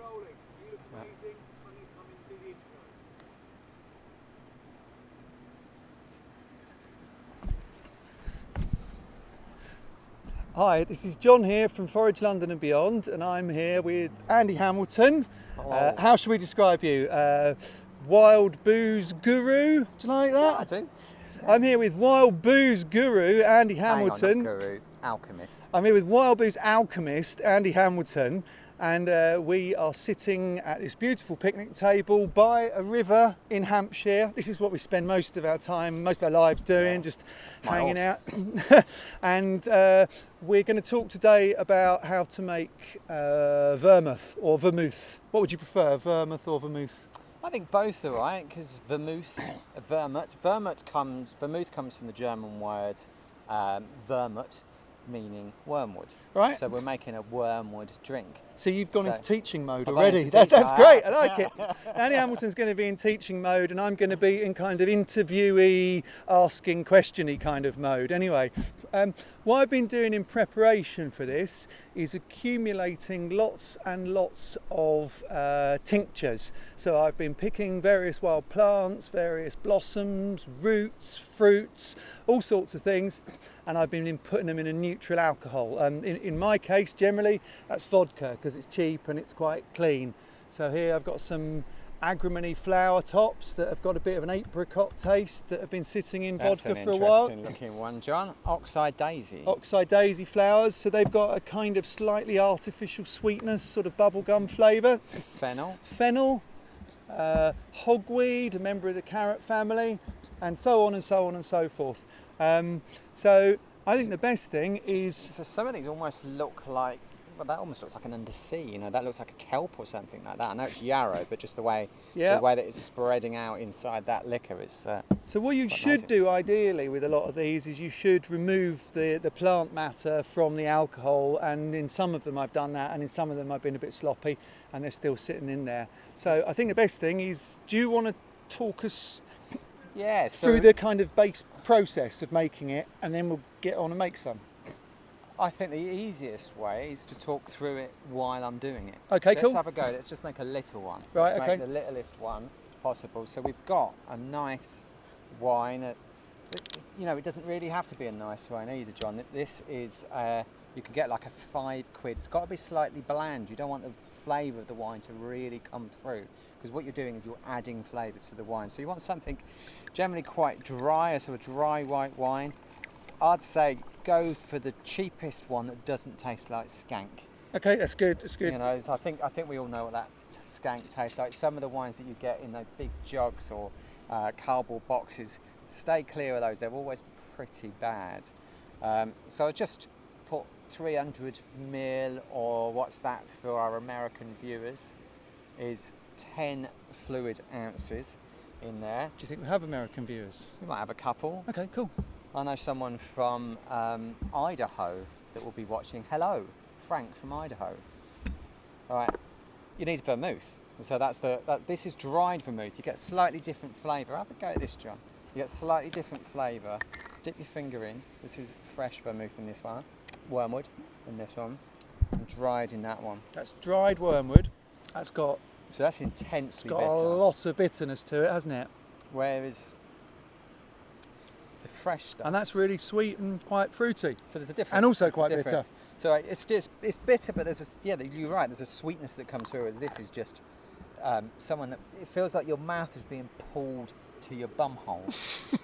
rolling. You look amazing. I'm going to come and do the intro. Hi, this is John here from Forage London and Beyond, and I'm here with Andy Hamilton. How should we describe you? Wild booze guru? Do you like that? Yeah, I do. Yeah. I'm here with wild booze guru Andy Hamilton. Hang on, not guru, alchemist. I'm here with wild booze alchemist Andy Hamilton, and we are sitting at this beautiful picnic table by a river in Hampshire. This is what we spend most of our time, most of our lives doing, just hanging out. And we're going to talk today about how to make vermouth or vermouth. What would you prefer, vermouth or vermouth? I think both are right, because vermouth comes from the German word vermouth, meaning wormwood. Right. So we're making a wormwood drink. So you've gone into teaching mode I've already. gone into That's teaching. great. I like it. Andy Hamilton's going to be in teaching mode, and I'm going to be in kind of interviewee, asking questiony kind of mode. Anyway, what I've been doing in preparation for this is accumulating lots and lots of tinctures. So I've been picking various wild plants, various blossoms, roots, fruits, all sorts of things, and I've been putting them in a neutral alcohol. In my case, generally, that's vodka, because it's cheap and it's quite clean. So here I've got some agrimony flower tops that have got a bit of an apricot taste that have been sitting in vodka for a while. That's an interesting looking one, John. Oxeye daisy. Oxeye daisy flowers, so they've got a kind of slightly artificial sweetness, sort of bubblegum flavour. Fennel. Fennel, hogweed, a member of the carrot family, and so on and so on and so forth. So I think the best thing is... So some of these almost look like, well, that almost looks like an undersea, you know, that looks like a kelp or something like that. I know it's yarrow, but just the way that it's spreading out inside that liquor is so what you should do ideally with a lot of these is you should remove the plant matter from the alcohol, and in some of them I've done that, and in some of them I've been a bit sloppy and they're still sitting in there. So I think the best thing is, do you want to talk us through the kind of base process of making it, and then we'll get on and make some? I think the easiest way is to talk through it while I'm doing it. Okay, cool. Let's have a go. Let's just make a little one. Right, Let's okay. make the littlest one possible. So we've got a nice wine. You know, it doesn't really have to be a nice wine either, John. This is, you can get like a £5. It's got to be slightly bland. You don't want the flavour of the wine to really come through, because what you're doing is you're adding flavour to the wine. So you want something generally quite dry, so a dry white wine. I'd say go for the cheapest one that doesn't taste like skank. Okay, that's good. That's good. You know, I think we all know what that skank tastes like. Some of the wines that you get in those big jugs or cardboard boxes, stay clear of those. They're always pretty bad. So I just put 300 ml, or what's that for our American viewers, is 10 fluid ounces in there. Do you think we have American viewers? We might have a couple. Okay, cool. I know someone from Idaho that will be watching. Hello, Frank from Idaho. All right, you need vermouth. So this is dried vermouth. You get slightly different flavour. Have a go at this, John. You get slightly different flavour. Dip your finger in. This is fresh vermouth in this one. Wormwood in this one. And dried in that one. That's dried wormwood. That's got... So that's intensely got bitter. a lot of bitterness to it, hasn't it? Whereas the fresh stuff. And that's really sweet and quite fruity. So there's a difference. And also there's quite bitter. So it's bitter, but you're right, there's a sweetness that comes through, as this is just someone that, it feels like your mouth is being pulled to your bum hole.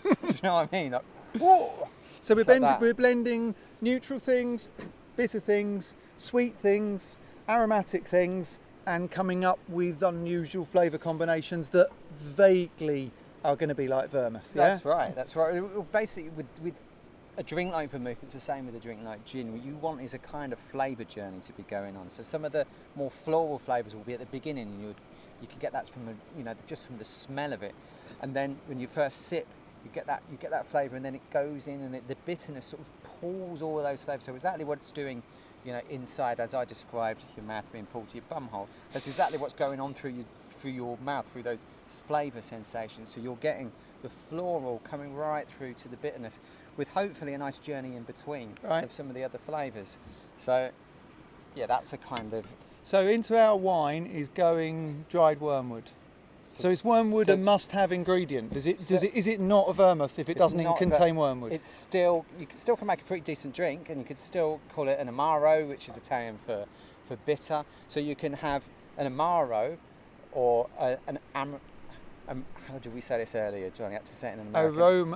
Do you know what I mean? Like, whoa! So we're blending neutral things, bitter things, sweet things, aromatic things, and coming up with unusual flavour combinations that vaguely are going to be like vermouth. That's right. Basically, with a drink like vermouth, it's the same with a drink like gin. What you want is a kind of flavour journey to be going on. So some of the more floral flavours will be at the beginning, and you can get that from just from the smell of it, and then when you first sip, you get that flavour, and then it goes in, and the bitterness sort of pulls all of those flavours. So exactly what it's doing, inside, as I described, your mouth being pulled to your bum hole. That's exactly what's going on through your mouth, through those flavour sensations. So you're getting the floral coming right through to the bitterness, with hopefully a nice journey in between of some of the other flavours. So yeah, that's a kind of So into our wine is going dried wormwood. So is wormwood a must-have ingredient? Is it not a vermouth if it doesn't even contain wormwood? It's still, you still can make a pretty decent drink, and you could still call it an amaro, which is Italian for bitter. So you can have an amaro or how did we say this earlier, John? You have to say it in American.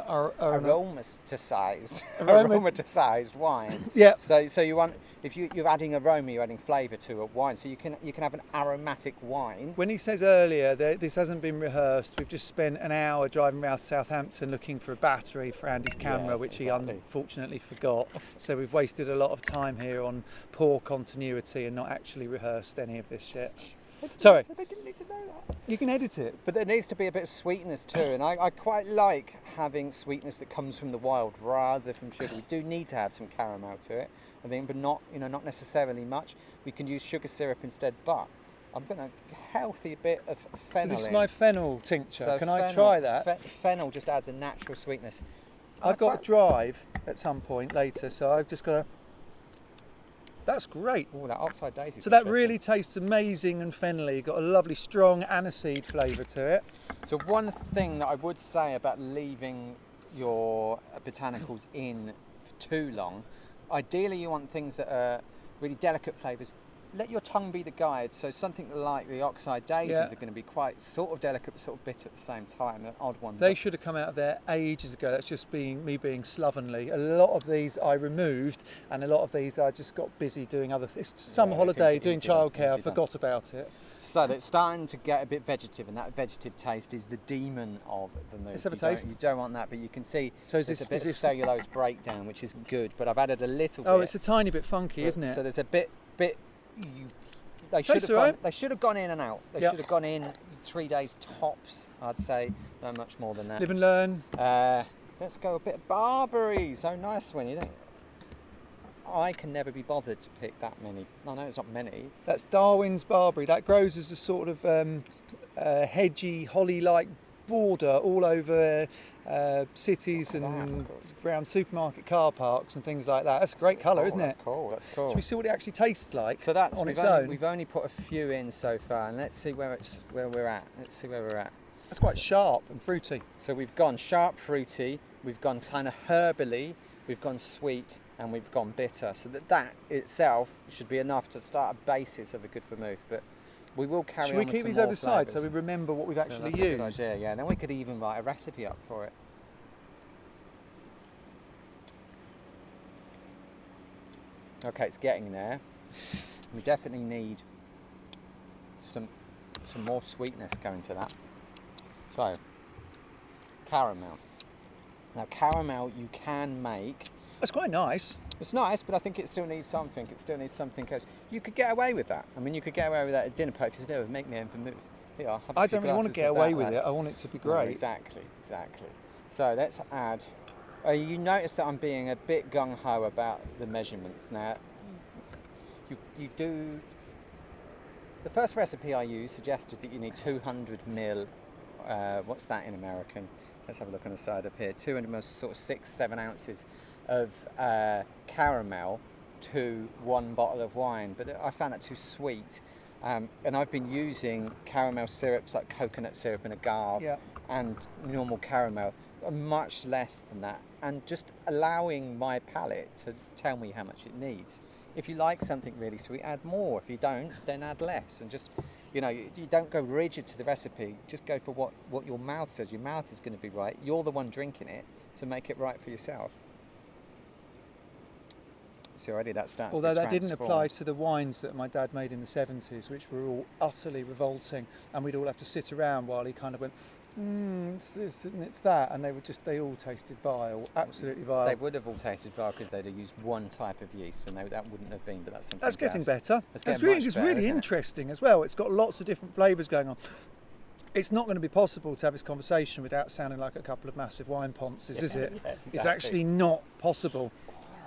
Aromatized wine. Yeah. So you want, if you're adding aroma, you're adding flavour to a wine. So you can have an aromatic wine. When he says earlier that this hasn't been rehearsed, we've just spent an hour driving around Southampton looking for a battery for Andy's camera, which he unfortunately forgot. So we've wasted a lot of time here on poor continuity and not actually rehearsed any of this shit. Sorry. They didn't need to know that. You can edit it. But there needs to be a bit of sweetness too, and I quite like having sweetness that comes from the wild rather from sugar. We do need to have some caramel to it, I think, but not necessarily much. We can use sugar syrup instead, but I'm going to healthy bit of fennel. So this is my fennel tincture. So can I try that? Fennel just adds a natural sweetness. I've got to drive at some point later, so I've just got to... That's great. Oh, that oxide daisy. So that really tastes amazing and fennelly. Got a lovely strong aniseed flavour to it. So one thing that I would say about leaving your botanicals in for too long, ideally you want things that are really delicate flavours. Let your tongue be the guide. So something like the oxide daisies are going to be quite sort of delicate but sort of bitter at the same time, an odd one. They should have come out of there ages ago. That's just me being slovenly. A lot of these I removed, and a lot of these I just got busy doing other things. Summer holiday, doing childcare, forgot about it. So it's starting to get a bit vegetative, and that vegetative taste is the demon of vermouth. Let's have a taste. You don't want that, but you can see there's a bit of this cellulose breakdown, which is good, but I've added a little bit. Oh, it's a tiny bit funky, isn't it? So there's a bit... They should have gone in and out. They should have gone in 3 days tops, I'd say. No much more than that. Live and learn. Let's go a bit of barberry. So nice one, you know. I can never be bothered to pick that many. I know it's not many. That's Darwin's barberry. That grows as a sort of hedgy, holly-like border all over cities and around supermarket car parks and things like that. That's a great colour, isn't it? That's cool. That's cool. Should we see what it actually tastes like? So that's on its own. We've only put a few in so far, and let's see where we're at. That's quite sharp and fruity. So we've gone sharp, fruity. We've gone kind of herbally. We've gone sweet, and we've gone bitter. So that itself should be enough to start a basis of a good vermouth. But we will carry on with some more. Should we keep these over the side so we remember what we've actually used? That's a good idea, yeah. And then we could even write a recipe up for it. Okay, it's getting there. We definitely need some more sweetness going to that. So, caramel. Now, caramel you can make. That's quite nice. It's nice, but I think it still needs something. It still needs something else. You could get away with that. I mean, you could get away with that at dinner parties. No, make me own vermouth. Here, I don't really want to get away with it. I want it to be great. Oh, exactly. So let's add. You notice that I'm being a bit gung-ho about the measurements now. You do. The first recipe I used suggested that you need 200 ml. What's that in American? Let's have a look on the side up here. 200 ml, sort of 6-7 ounces of caramel to 1 bottle of wine, but I found that too sweet. And I've been using caramel syrups like coconut syrup and agave and normal caramel, much less than that, and just allowing my palate to tell me how much it needs. If you like something really sweet, add more. If you don't, then add less. And just, you don't go rigid to the recipe. Just go for what your mouth says. Your mouth is going to be right. You're the one drinking it, so make it right for yourself. See, already that starts. Although that didn't apply to the wines that my dad made in the 70s, which were all utterly revolting, and we'd all have to sit around while he kind of went, it's this and it's that, and they all tasted vile, absolutely vile. They would have all tasted vile because they'd have used one type of yeast, and that wouldn't have been. But that's something. That's getting better. It's really interesting as well. It's got lots of different flavours going on. It's not going to be possible to have this conversation without sounding like a couple of massive wine ponces, is it? Yeah, exactly. It's actually not possible.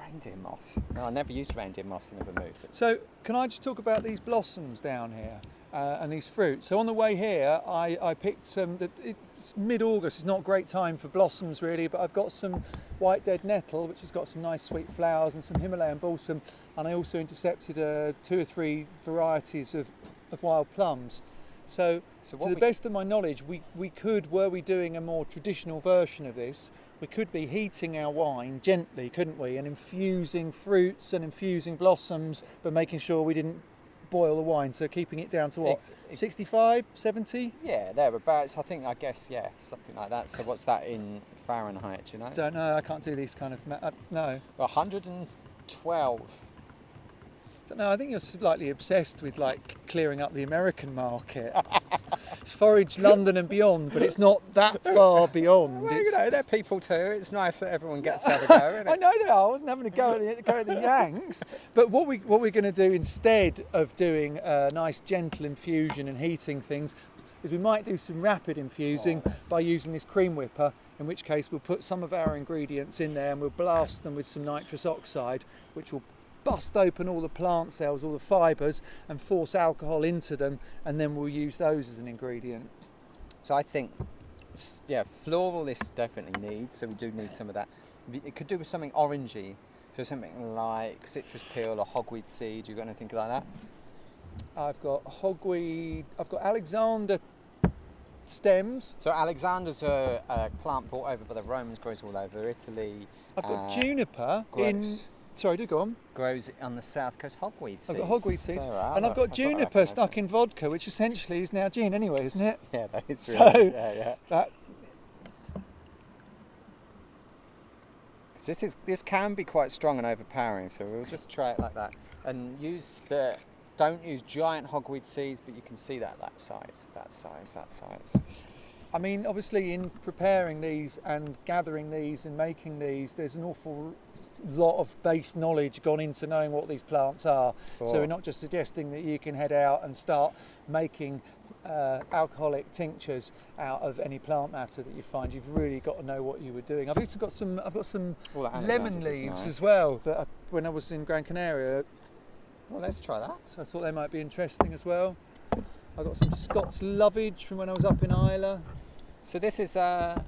Reindeer moss. No, I never used reindeer moss in a vermouth. So, can I just talk about these blossoms down here? and these fruits. So on the way here, I picked some. It's mid-August. It's not a great time for blossoms really, but I've got some white dead nettle, which has got some nice sweet flowers, and some Himalayan balsam. And I also intercepted 2 or 3 varieties of wild plums. So to the best of my knowledge, we could, were we doing a more traditional version of this, we could be heating our wine gently, couldn't we, and infusing fruits and infusing blossoms, but making sure we didn't boil the wine, so keeping it down to what, 65, 70? Yeah, thereabouts. I guess, yeah, something like that. So what's that in Fahrenheit, do you know? Don't know, I can't do these kind of, no. 112. No, I think you're slightly obsessed with like clearing up the American market. It's forage London and beyond, but it's not that far beyond. Well, you know, they're people too. It's nice that everyone gets to have a go, isn't it? I know they are. I wasn't having a go at the Yanks. But what we're going to do instead of doing a nice gentle infusion and heating things is we might do some rapid infusing by using this cream whipper, in which case we'll put some of our ingredients in there and we'll blast them with some nitrous oxide, which will bust open all the plant cells, all the fibres, and force alcohol into them, and then we'll use those as an ingredient. So I think, yeah, floral this definitely needs, so we do need some of that. It could do with something orangey, so something like citrus peel or hogweed seed. You got anything like that? I've got hogweed, I've got Alexander stems. So Alexander's a plant brought over by the Romans, grows all over Italy. I've got juniper in... Sorry, do go on. Grows on the south coast, hogweed seeds. I've got hogweed seeds. And I've got juniper stuck in vodka, which essentially is now gin anyway, isn't it? Yeah, that is so really, yeah. This can be quite strong and overpowering, so we'll just try it like that. And don't use giant hogweed seeds, but you can see that size. I mean, obviously in preparing these and gathering these and making these, there's an awful lot of base knowledge gone into knowing what these plants are. So we're not just suggesting that you can head out and start making alcoholic tinctures out of any plant matter that you find. You've really got to know what you were doing. I've got some lemon leaves as well that when I was in Gran Canaria. Well, let's try that. So I thought they might be interesting as well. I've got some Scots lovage from when I was up in Islay. So this is a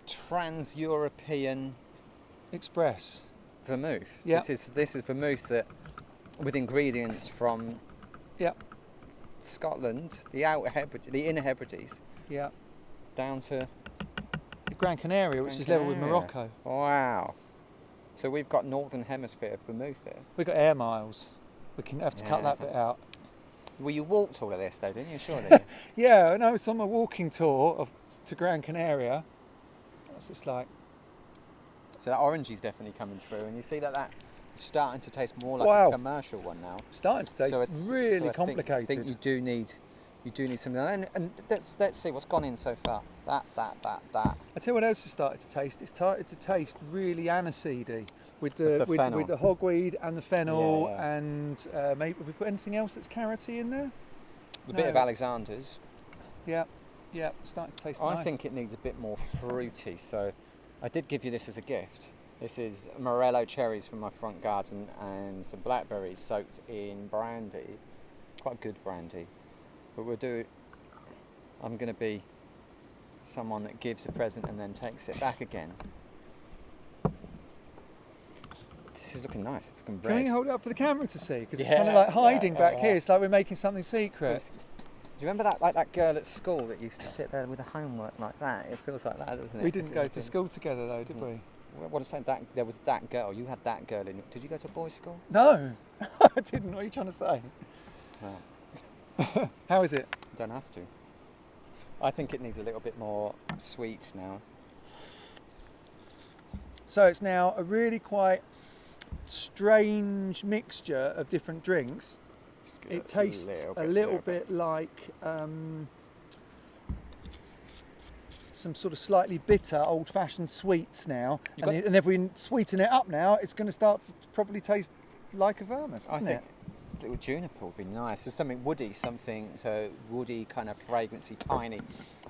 trans-European Express vermouth. Yeah. This is vermouth that with ingredients from Scotland, the Inner Hebrides, down to the Gran Canaria, which is level with Morocco. Wow. So we've got Northern Hemisphere vermouth here. We've got air miles. We can have to cut that bit out. Well, you walked all of this though, didn't you? Surely. Yeah, no, it's on my walking tour to Gran Canaria. It's just like. So that orangey's definitely coming through, and you see that it's starting to taste more like a commercial one now. Starting to taste really complicated. I think you do need something, and let's see what's gone in so far. That. I tell you what else has started to taste. It's started to taste really aniseedy with the hogweed and the fennel, and maybe have we put anything else that's carroty in there? A bit of Alexander's. Yeah, starting to taste nice. I think it needs a bit more fruity, so I did give you this as a gift. This is Morello cherries from my front garden and some blackberries soaked in brandy, quite good brandy. But I'm going to be someone that gives a present and then takes it back again. This is looking nice, it's looking red. Can we hold it up for the camera to see? Because it's kind of like hiding back here, it's like we're making something secret. Do you remember that girl at school that used to sit there with her homework like that? It feels like that, doesn't it? We didn't go to school together though, did we? What is that? There was that girl. You had that girl in. Did you go to a boys' school? No, I didn't. What are you trying to say? Oh. How is it? Don't have to. I think it needs a little bit more sweet now. So it's now a really quite strange mixture of different drinks. It tastes a little bit like some sort of slightly bitter old-fashioned sweets now, and if we sweeten it up now, it's going to start to probably taste like a vermouth, isn't it? A little juniper would be nice. There's something woody, woody kind of fragrancy, piney.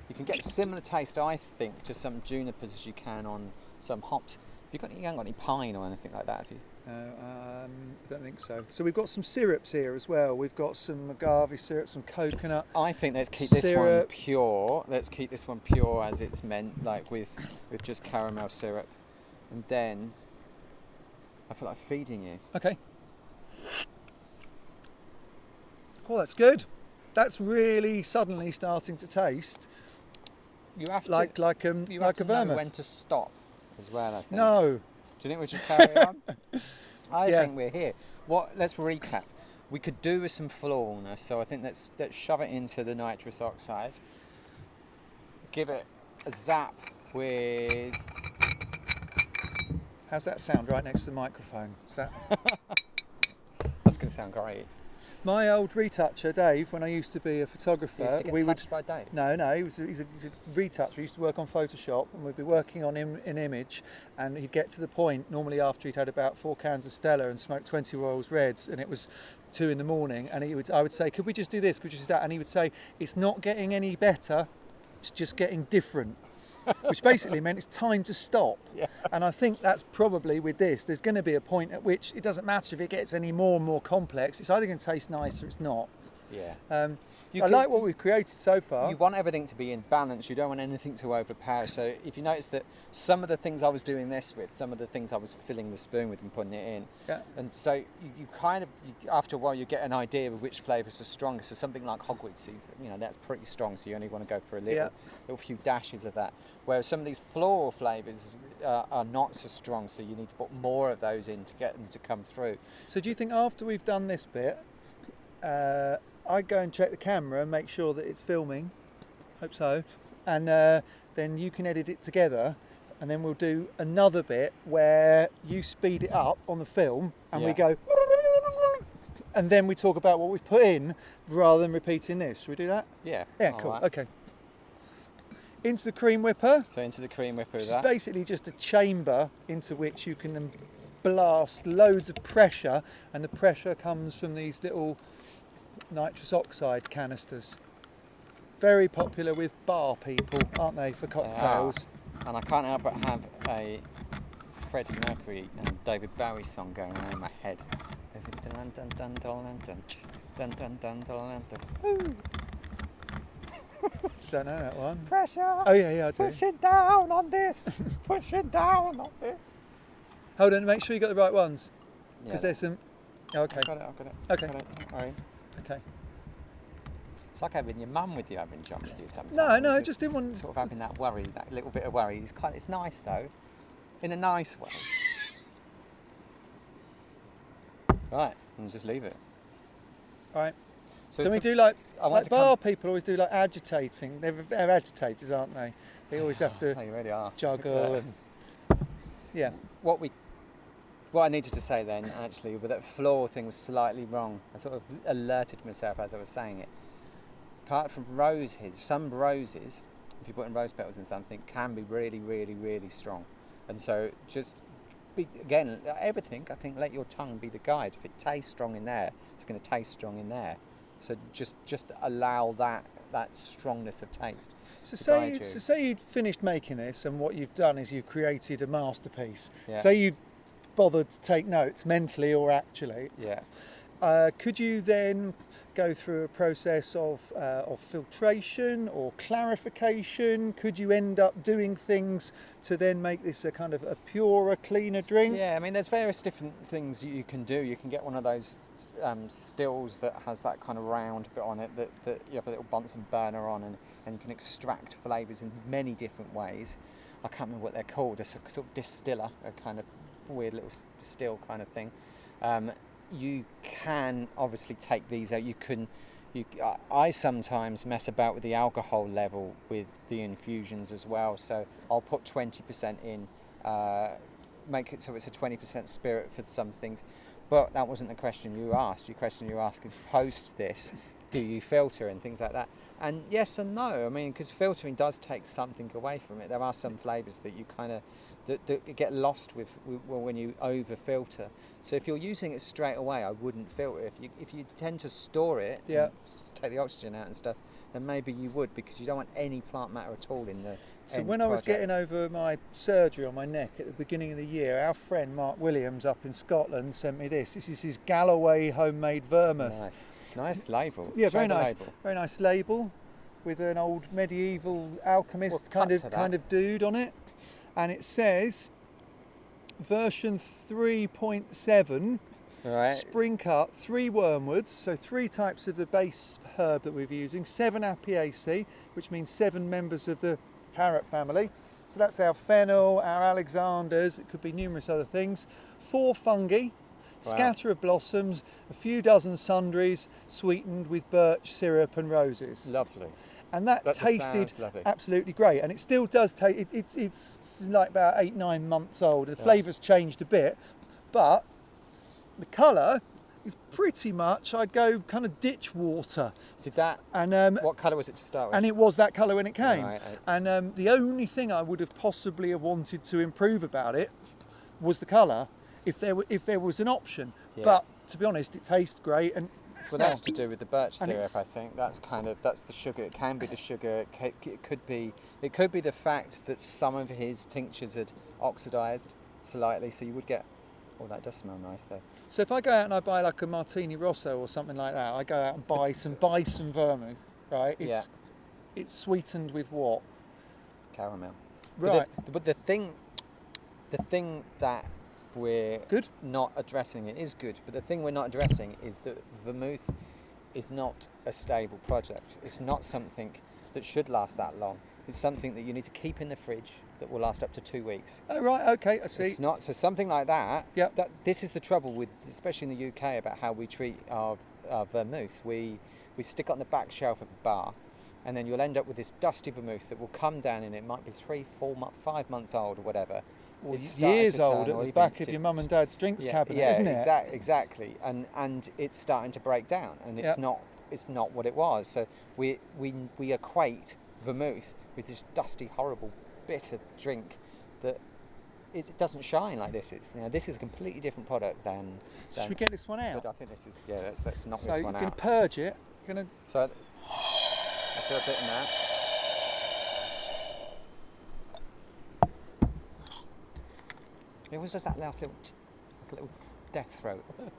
You can get a similar taste, I think, to some junipers as you can on some hops. You haven't got any pine or anything like that, have you? I don't think so. So we've got some syrups here as well. We've got some agave syrup, some coconut. I think let's keep this one syrup. pure. Let's keep this one pure as it's meant, like with just caramel syrup. And then I feel like feeding you. Okay. Oh, that's good. That's really suddenly starting to taste You have to like you like have a to know vermouth. when to stop as well, I think. No. Do you think we should carry on? I Yeah. think we're here. Let's recap. We could do with some floralness, so I think let's shove it into the nitrous oxide. Give it a zap with. How's that sound right next to the microphone? Is that That's going to sound great. my old retoucher, Dave? When I used to be a photographer, You used to get we would. touched by Dave. No, he's a retoucher. He used to work on Photoshop, and we'd be working on an image, and he'd get to the point, normally after he'd had about 4 cans of Stella and smoked 20 Royals Reds, and it was 2 in the morning, and I would say, could we just do this, could we just do that? And he would say, it's not getting any better, it's just getting different. Which basically meant it's time to stop. Yeah. And I think that's probably with this. There's going to be a point at which it doesn't matter if it gets any more and more complex. It's either going to taste nice or it's not. Yeah. I like what we've created so far. You want everything to be in balance. You don't want anything to overpower. So if you notice that some of the things I was doing this with, some of the things I was filling the spoon with and putting it in. Yeah. And so you kind of, after a while, you get an idea of which flavours are stronger. So something like hogweed seed, that's pretty strong. So you only want to go for a little few dashes of that. Whereas some of these floral flavours are not so strong. So you need to put more of those in to get them to come through. So do you think after we've done this bit, I'd go and check the camera and make sure that it's filming, hope so, and then you can edit it together, and then we'll do another bit where you speed it up on the film and we go, and then we talk about what we've put in rather than repeating this. Should we do that? Yeah. Yeah, cool. Right. Okay. Into the cream whipper. So into the cream whipper. It's basically just a chamber into which you can then blast loads of pressure, and the pressure comes from these little nitrous oxide canisters. Very popular with bar people, aren't they, for cocktails? And I can't help but have a Freddie Mercury and David Bowie song going on in my head. Dun dun dun dun dun dun dun dun dun dun. Don't know that one. Pressure. Oh yeah, I do. Push it down on this. Push it down on this. Hold on, make sure you got the right ones, because there's some. Oh, okay. I've got it. Okay. Got it. All right. Okay. It's like having your mum with you, having John with you sometimes. No, I just didn't want. Sort of having that worry, that little bit of worry. It's nice though, in a nice way. Right, and just leave it. All right. So Don't we do like bar come... people always do like agitating? They're agitators, aren't they? They always have to They really are. juggle and yeah. What I needed to say then, actually, but that floral thing was slightly wrong. I sort of alerted myself as I was saying it. Apart from roses, some roses, if you put in rose petals in something, can be really, really, really strong. And so just, again, everything, I think, let your tongue be the guide. If it tastes strong in there, it's going to taste strong in there. So just allow that strongness of taste. So say you'd finished making this, and what you've done is you've created a masterpiece. Yeah. Say you've bothered to take notes mentally or actually. Yeah. Could you then go through a process of filtration or clarification? Could you end up doing things to then make this a kind of a purer, cleaner drink? Yeah, I mean, there's various different things you can do. You can get one of those stills that has that kind of round bit on it that you have a little Bunsen burner on, and you can extract flavours in many different ways. I can't remember what they're called, a sort of distiller, a kind of weird little still kind of thing. You can obviously take these out. I sometimes mess about with the alcohol level with the infusions as well. So I'll put 20% in, make it so it's a 20% spirit for some things. But that wasn't the question you asked. Your question you asked is post this, do you filter and things like that? And yes and no. I mean, because filtering does take something away from it. There are some flavours that you kind of that get lost with when you over filter. So if you're using it straight away, I wouldn't filter. If you tend to store it, Yeah. take the oxygen out and stuff, then maybe you would, because you don't want any plant matter at all in the So end when I was product. getting over my surgery on my neck at the beginning of the year, our friend Mark Williams up in Scotland sent me this. This is his Galloway homemade vermouth. Nice label. Yeah, Show very the nice. label. Very nice label with an old medieval alchemist Well, kind cut to of that. dude on it, and it says version 3.7. Right. Spring cut, 3 wormwoods, so 3 types of the base herb that we're using, 7 apiaceae, which means 7 members of the carrot family. So that's our fennel, our alexanders, it could be numerous other things. 4 fungi, Wow. scatter of blossoms, a few dozen sundries, sweetened with birch syrup and roses. Lovely. And that That just tasted sounds lovely. absolutely great, and it still does taste. It's like about 8-9 months old. The Yeah. flavour's changed a bit, but the colour is pretty much, I'd go kind of ditch water, Did that? and What colour was it to start with? and it was that colour when it came. Right. And the only thing I would have possibly have wanted to improve about it was the colour, if there was an option. Yeah. But to be honest, it tastes great, and Well, that's to do with the birch And syrup, it's- I think. That's the sugar. It can be the sugar. It could be the fact that some of his tinctures had oxidised slightly, so you would get. Oh, that does smell nice though. so if I go out and I buy like a Martini Rosso or something like that, I go out and buy some vermouth, right? It's sweetened with what? Caramel. Right. But the thing that we're Good. not addressing, it is good, but the thing we're not addressing is that vermouth is not a stable product. It's not something that should last that long. It's something that you need to keep in the fridge that will last up to 2 weeks. Oh, right, okay, I see. It's not, so something like that. Yep. This is the trouble with, especially in the UK, about how we treat our vermouth. We stick it on the back shelf of a bar, and then you'll end up with this dusty vermouth that will come down, and it might be 3, 4, 5 months old or whatever. Or It's starting years to turn, old at or the even back of to- your mum and dad's drinks cabinet, yeah, isn't it? Exactly, and it's starting to break down, and it's Yep. not what it was. So we equate vermouth with this dusty, horrible, bitter drink that it doesn't shine like this. This is a completely different product than. So should we get this one out? But I think this is let's knock So this you're one going to out. purge it. You're going to. So let's do a bit in that. It always does that last little death throat. Oh.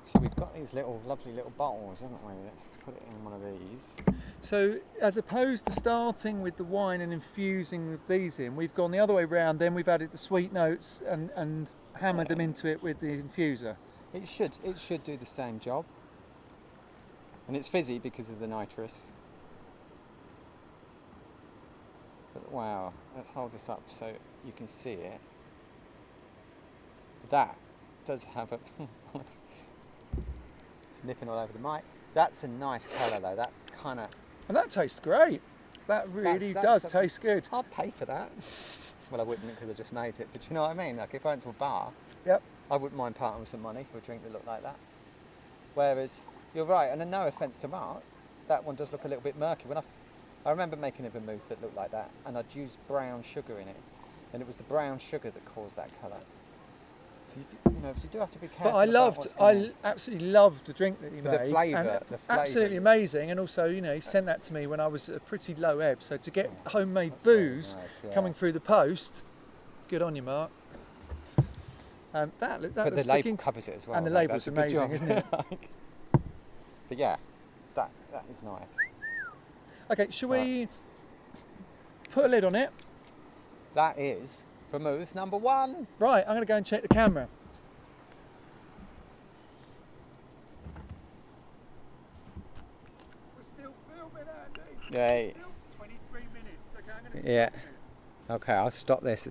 So we've got these lovely little bottles, haven't we? Let's put it in one of these. So as opposed to starting with the wine and infusing these in, we've gone the other way round. Then we've added the sweet notes and hammered them into it with the infuser. It should do the same job. And it's fizzy because of the nitrous. But wow, let's hold this up so you can see it. That does have a it's nipping all over the mic. That's a nice colour though. That kind of. And that tastes great. That really does taste good. I'd pay for that. Well, I wouldn't because I just made it. But you know what I mean? Like if I went to a bar, Yep. I wouldn't mind parting with some money for a drink that looked like that. Whereas you're right, and no offence to Mark, that one does look a little bit murky. I remember making a vermouth that looked like that, and I'd used brown sugar in it, and it was the brown sugar that caused that colour. So you do have to be careful. But I absolutely loved the drink that he But the made. flavour, and the flavour. absolutely amazing. And also, he sent that to me when I was at a pretty low ebb. So to get homemade That's very booze nice, yeah. coming through the post, good on you, Mark. That But looks the label looking, covers it as well. and the like, label's that's a good amazing, job. isn't it? But yeah, that is nice. Okay, shall we put a lid on it? That is vermouth number 1. Right, I'm going to go and check the camera. We're still filming, Andy. Yeah. Still 23 minutes. Okay, I'm going to Yeah. Okay, I'll stop this.